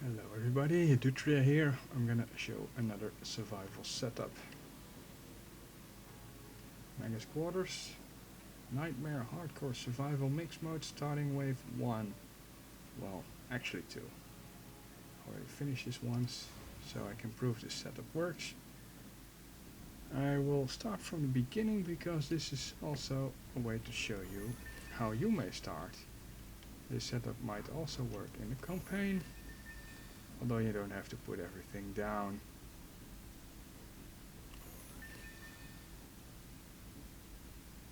Hello everybody, Dutria here. I'm gonna show another survival setup. Magus Quarters, Nightmare Hardcore Survival Mix Mode starting wave 1. Well, actually 2. Already finished this once, so I can prove this setup works. I will start from the beginning because this is also a way to show you how you may start. This setup might also work in the campaign, although you don't have to put everything down.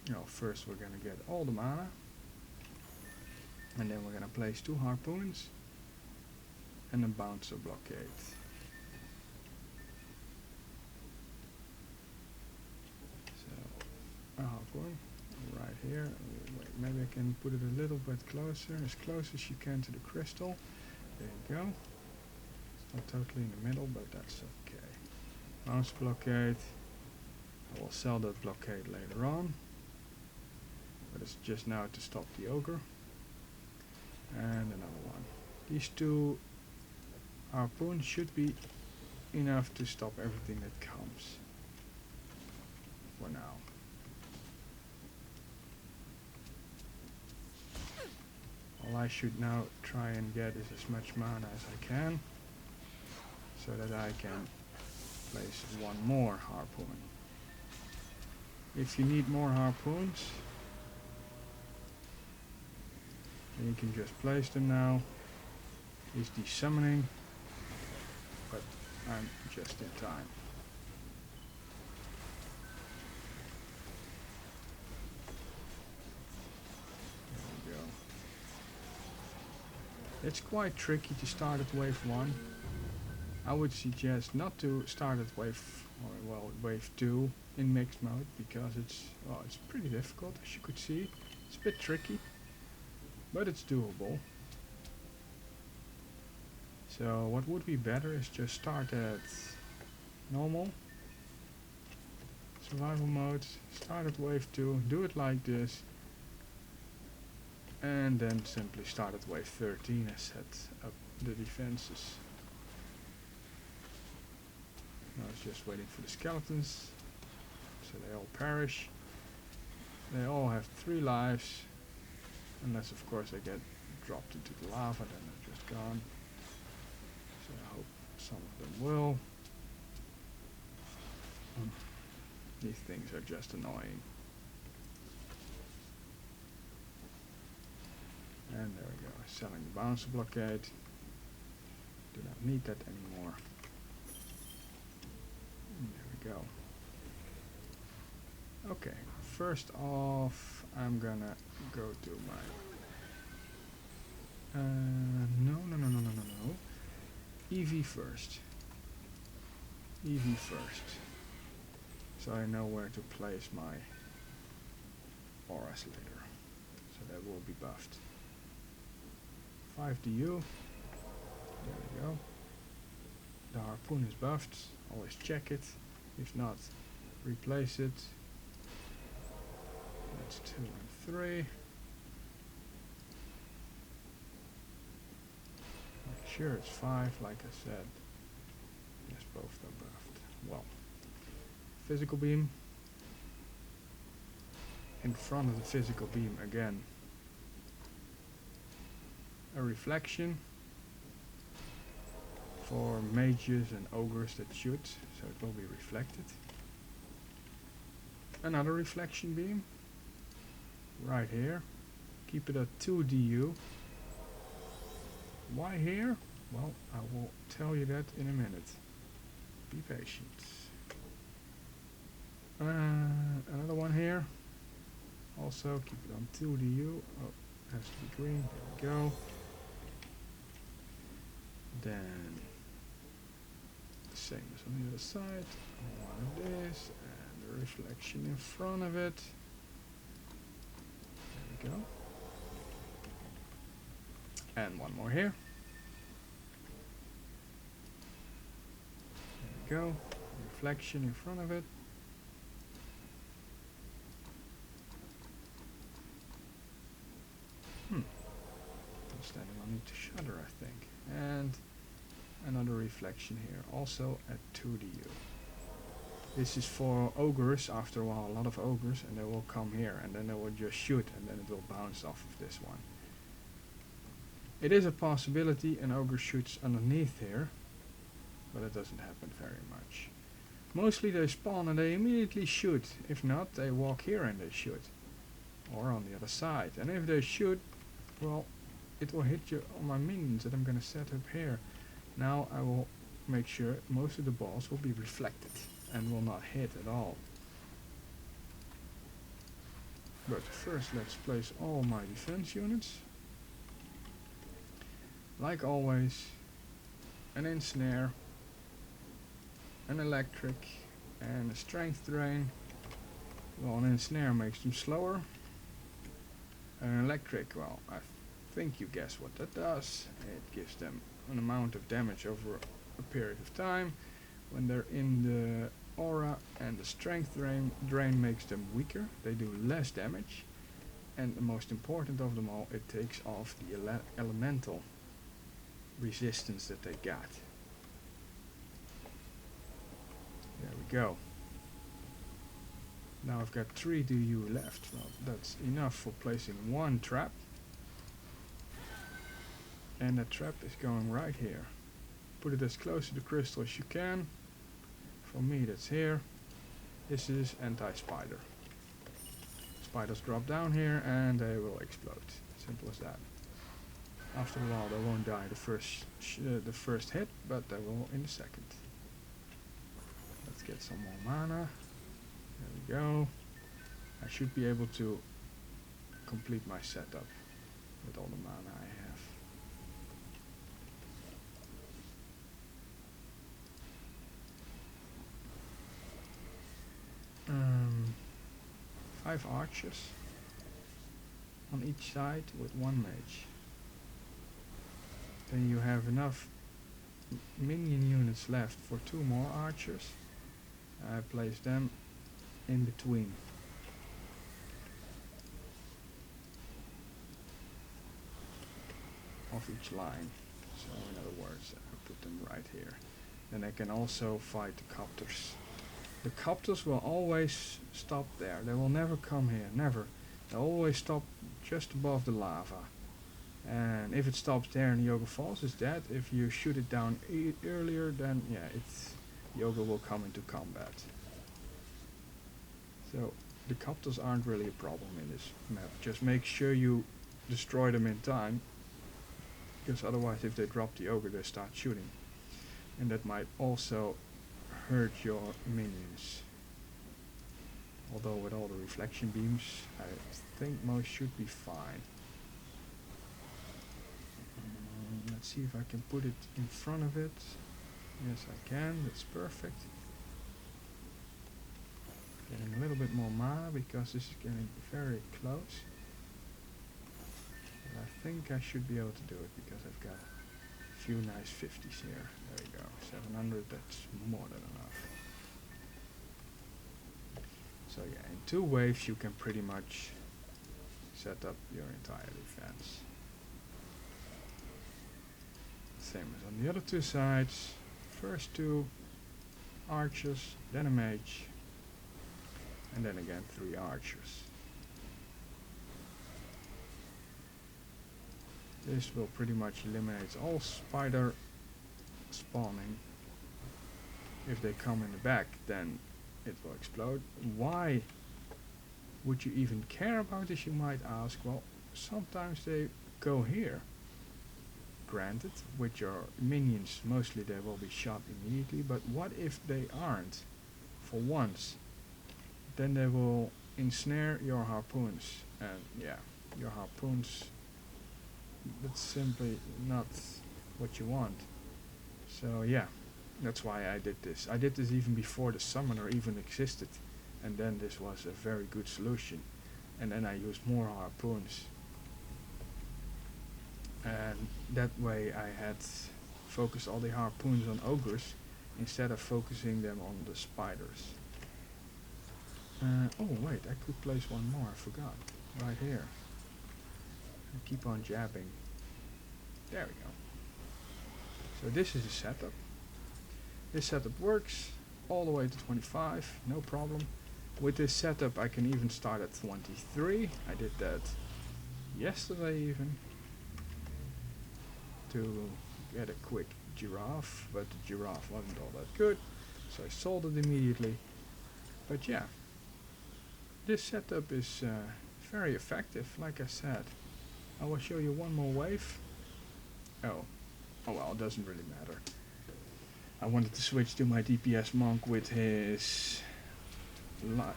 Now first we're gonna get all the mana, and then we're gonna place 2 harpoons and a bouncer blockade. So a harpoon right here. Wait, maybe I can put it a little bit closer, as close as you can to the crystal. There you go. Not totally in the middle, but that's okay. Mouse blockade. I will sell that blockade later on, but it's just now to stop the ogre. And another one. These 2 harpoons should be enough to stop everything that comes for now. All I should now try and get is as much mana as I can, so that I can place 1 more harpoon. If you need more harpoons, then you can just place them now. He's desummoning, but I'm just in time. There we go. It's quite tricky to start at wave 1. I would suggest not to start at wave 2 in mixed mode, because it's pretty difficult, as you could see. It's a bit tricky, but it's doable. So what would be better is just start at normal survival mode, start at wave 2, do it like this, and then simply start at wave 13 and set up the defenses. Now it's just waiting for the skeletons, so they all perish. They all have 3 lives, unless of course they get dropped into the lava, then they're just gone. So I hope some of them will. These things are just annoying. And there we go, selling the bouncer blockade. Do not need that anymore. There we go. Okay, first off, I'm gonna go to my no. EV first. EV first. So I know where to place my auras later. So that will be buffed. 5 DU. There we go. The harpoon is buffed. Always check it. If not, replace it. That's 2 and 3. Make sure it's 5, like I said. Yes, both are buffed. Well, physical beam. In front of the physical beam again, a reflection for mages and ogres that shoot, so it will be reflected. Another reflection beam right here. Keep it at 2 DU. Why here? Well, I will tell you that in a minute. Be patient. Another one here. Also keep it on 2 DU. Oh, has to be green. There we go. Then the same as on the other side. One of this, and the reflection in front of it. There we go. And one more here. There we go. Reflection in front of it. I'm standing on it to shutter, I think. And another reflection here, also at 2DU. This is for ogres, after a while, a lot of ogres, and they will come here, and then they will just shoot, and then it will bounce off of this one. It is a possibility an ogre shoots underneath here, but it doesn't happen very much. Mostly they spawn and they immediately shoot. If not, they walk here and they shoot. Or on the other side. And if they shoot, well, it will hit you on my minions that I'm going to set up here. Now I will make sure most of the balls will be reflected and will not hit at all. But first let's place all my defense units. Like always, an ensnare, an electric, and a strength drain. Well, an ensnare makes them slower. An electric, well, I think you guess what that does. It gives them an amount of damage over a period of time when they're in the aura, and the strength drain makes them weaker. They do less damage, and the most important of them all, it takes off the elemental resistance that they got. There we go. Now I've got 3 DU left. Well, that's enough for placing one trap. And that trap is going right here. Put it as close to the crystal as you can. For me that's here. This is anti-spider. Spiders drop down here and they will explode. Simple as that. After a while they won't die the first hit, but they will in the second. Let's get some more mana. There we go. I should be able to complete my setup with all the mana I have. 5 archers on each side with 1 mage. Then you have enough minion units left for 2 more archers. I place them in between. Of each line. So in other words, I put them right here. Then I can also fight the copters. The copters will always stop there. They will never come here, never. They always stop just above the lava. And if it stops there and the ogre falls, it's dead. If you shoot it down earlier, then yeah, the ogre will come into combat. So the copters aren't really a problem in this map. Just make sure you destroy them in time, because otherwise if they drop the ogre they start shooting. And that might also hurt your minions. Although with all the reflection beams, I think most should be fine. Let's see if I can put it in front of it. Yes, I can. That's perfect. Getting a little bit more mana because this is getting very close. But I think I should be able to do it because I've got a few nice 50s here. There we go. 700, that's more than enough. So yeah, in 2 waves you can pretty much set up your entire defense. Same as on the other 2 sides. First 2 archers, then a mage, and then again 3 archers. This will pretty much eliminate all spider spawning. If they come in the back, then it will explode. Why would you even care about this, you might ask? Well, sometimes they go here. Granted, with your minions, mostly they will be shot immediately, but what if they aren't? For once, then they will ensnare your harpoons, and yeah, your harpoons, that's simply not what you want. So yeah, that's why I did this. I did this even before the summoner even existed, and then this was a very good solution. And then I used more harpoons. And that way I had focused all the harpoons on ogres instead of focusing them on the spiders. Oh wait, I could place one more, I forgot. Right here. I keep on jabbing. There we go. So this is a setup. This setup works all the way to 25, no problem. With this setup I can even start at 23. I did that yesterday even, to get a quick giraffe, but the giraffe wasn't all that good, so I sold it immediately. But yeah, this setup is very effective, like I said. I will show you one more wave. Oh well, it doesn't really matter. I wanted to switch to my DPS monk with his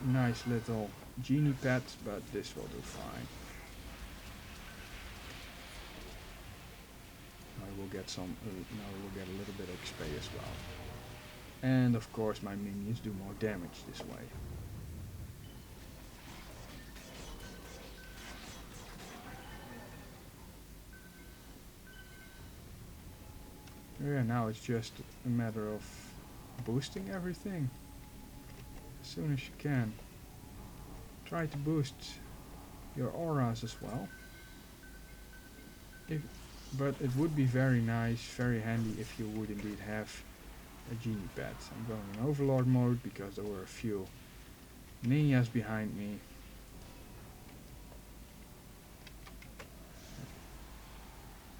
nice little genie pet, but this will do fine. I will get some, now we will get a little bit of XP as well. And of course my minions do more damage this way. Yeah, now it's just a matter of boosting everything as soon as you can. Try to boost your auras as well. But it would be very nice, very handy if you would indeed have a genie pet. I'm going in overlord mode because there were a few ninjas behind me.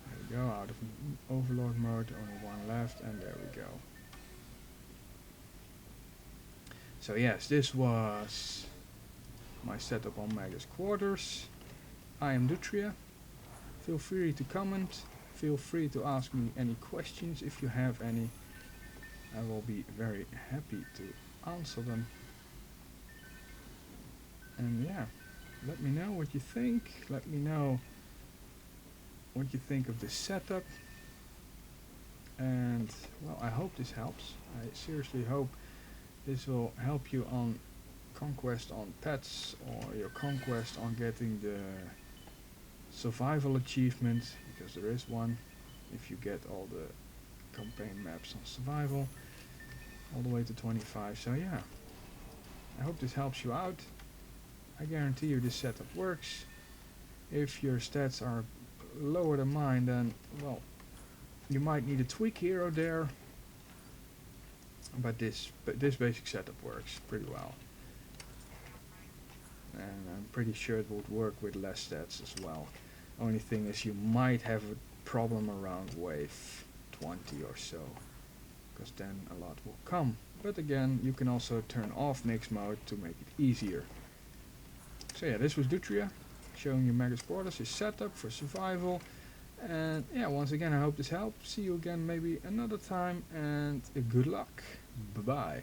There we go, out of overlord mode, only one left, and there we go. So yes, this was my setup on Magus Quarters. I am Dutria. Feel free to comment, feel free to ask me any questions if you have any. I will be very happy to answer them. And yeah, let me know what you think. Let me know what you think of this setup. And well, I hope this helps. I seriously hope this will help you on conquest on pets, or your conquest on getting the survival achievement, because there is one if you get all the campaign maps on survival all the way to 25. So yeah, I hope this helps you out. I guarantee you this setup works. If your stats are lower than mine, then well, you might need a tweak here or there, but this basic setup works pretty well. And I'm pretty sure it would work with less stats as well. Only thing is you might have a problem around wave 20 or so, because then a lot will come. But again, you can also turn off mix mode to make it easier. So yeah, this was Dutria, showing you Magus Quarters, his setup for survival. And yeah, once again I hope this helped. See you again maybe another time, and good luck. Bye bye.